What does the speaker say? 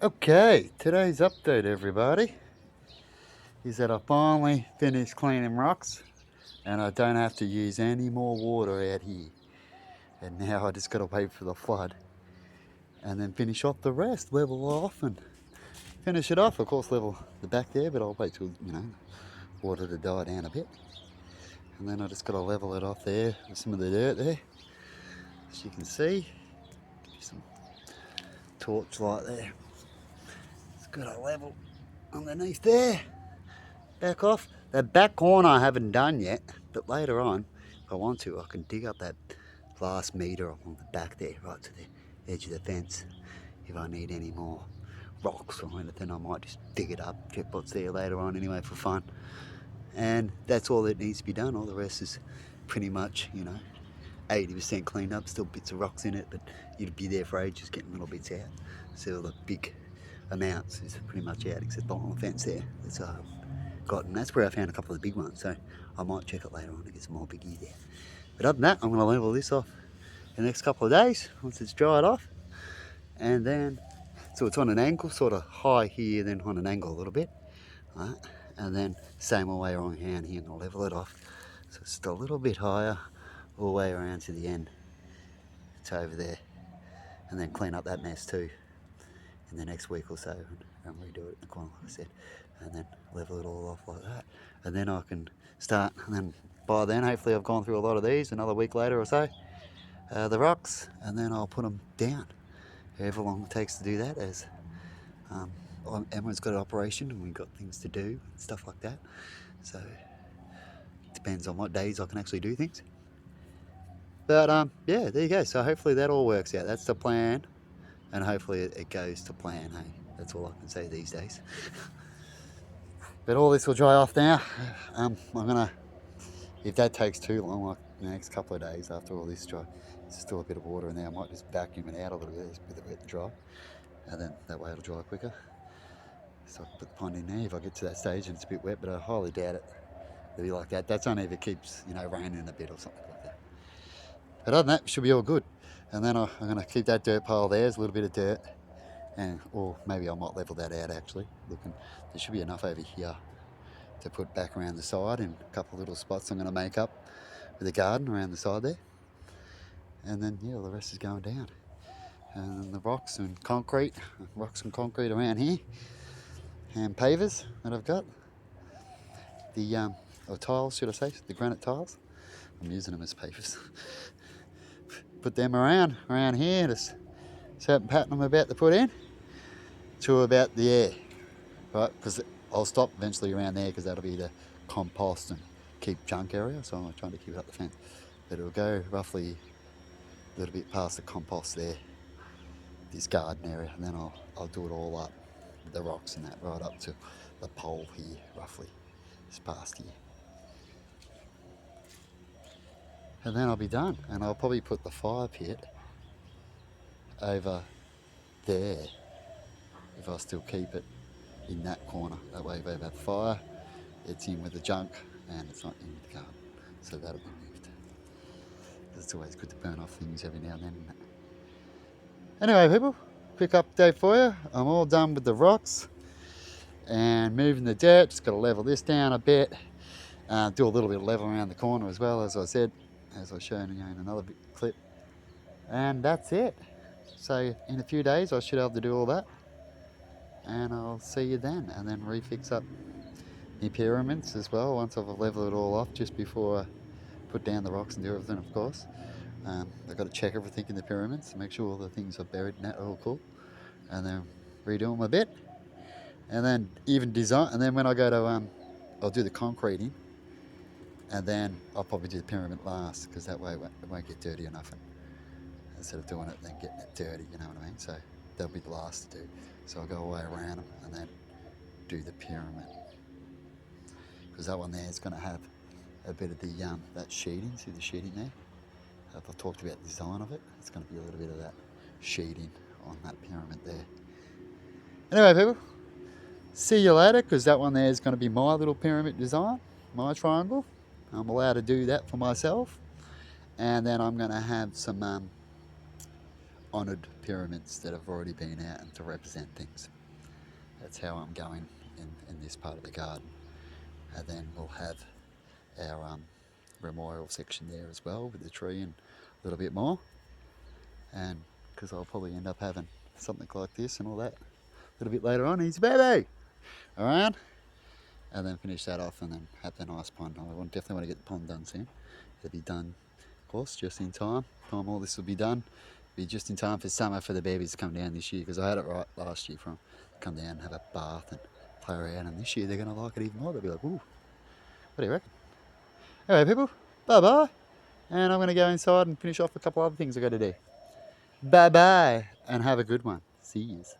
Okay, today's update, everybody, is that I finally finished cleaning rocks and I don't have to use any more water out here. And now I just got to wait for the flood and then finish off the rest, level off and finish it off. Of course, level the back there, but I'll wait till, water to die down a bit. And then I just got to level it off there with some of the dirt there. As you can see, some torchlight there. It's got a level underneath there. Back off. That back corner I haven't done yet, but later on, if I want to, I can dig up that last metre along the back there, right to the edge of the fence. If I need any more rocks or anything, I might just dig it up, check what's there later on anyway for fun. And that's all that needs to be done. All the rest is pretty much, 80% cleaned up, still bits of rocks in it, but you'd be there for ages getting little bits out. So all the big amounts is pretty much out, except along the fence there. It's got, and that's where I found a couple of the big ones, so I might check it later on to get some more biggies there. But other than that, I'm going to level this off in the next couple of days once it's dried off, and then so it's on an angle, sort of high here, then on an angle a little bit, right? And then same all the way around here, and I'll level it off so it's just a little bit higher all the way around to the end. It's over there, and then clean up that mess too in the next week or so and redo it in the corner, like I said, and then level it all off like that, and then I can start, and then by then hopefully I've gone through a lot of these another week later or so, the rocks, and then I'll put them down however long it takes to do that, as Emma's got an operation and we've got things to do and stuff like that, so it depends on what days I can actually do things. But yeah, there you go. So hopefully that all works out. That's the plan, and hopefully it goes to plan. Hey, that's all I can say these days. But all this will dry off now. I'm gonna, if that takes too long, like the next couple of days after all this dry, there's still a bit of water in there. I might just vacuum it out a little bit, just with it wet and dry, and then that way it'll dry quicker. So I put the pond in there if I get to that stage and it's a bit wet, but I highly doubt it. It'll be like that. That's only if it keeps, raining a bit or something like that. But other than that, it should be all good. And then I'm going to keep that dirt pile there. There's a little bit of dirt. Or maybe I might level that out actually. Looking, there should be enough over here to put back around the side in a couple of little spots I'm going to make up with a garden around the side there. And then, yeah, the rest is going down. And then the rocks and concrete around here. And pavers that I've got. The, or tiles, should I say, the granite tiles. I'm using them as pavers. Put them around here, just certain pattern I'm about to put in to about the air, right? Because I'll stop eventually around there because that'll be the compost and keep junk area, so I'm trying to keep it up the fence. But it'll go roughly a little bit past the compost there, this garden area, and then I'll do it all up, the rocks and that, right up to the pole here, roughly, just past here. And then I'll be done, and I'll probably put the fire pit over there if I still keep it in that corner. That way if I have a fire, it's in with the junk and it's not in with the garden. So that'll be moved. It's always good to burn off things every now and then, isn't it? Anyway, people, quick update for you. I'm all done with the rocks and moving the dirt. Just got to level this down a bit. Do a little bit of level around the corner as well, as I said, as I've shown you in another clip. And that's it. So in a few days I should be able to do all that, and I'll see you then, and then refix up the pyramids as well once I've leveled it all off, just before I put down the rocks and do everything, of course. I've got to check everything in the pyramids to make sure all the things are buried and that are all cool, and then redo them a bit, and then even design, and then when I go to I'll do the concreting, and then I'll probably do the pyramid last, because that way it won't get dirty enough, and instead of doing it and then getting it dirty, you know what I mean? So that'll be the last to do. So I'll go all the way around them and then do the pyramid, because that one there is going to have a bit of the that sheeting. See the sheeting there? If I talked about the design of it, it's going to be a little bit of that sheeting on that pyramid there. Anyway, people, see you later, because that one there is going to be my little pyramid design, my triangle. I'm allowed to do that for myself. And then I'm going to have some honoured pyramids that have already been out and to represent things. That's how I'm going in this part of the garden. And then we'll have our memorial section there as well with the tree and a little bit more. And because I'll probably end up having something like this and all that a little bit later on. He's a baby around. And then finish that off and then have the nice pond. I definitely want to get the pond done soon. It'll be done, of course, just in time. All this will be done. Be just in time for summer for the babies to come down this year, because I had it right last year for them to come down and have a bath and play around, and this year they're going to like it even more. They'll be like, ooh, what do you reckon? Anyway, people, bye-bye. And I'm going to go inside and finish off a couple other things I've got to do. Bye-bye, and have a good one. See yous.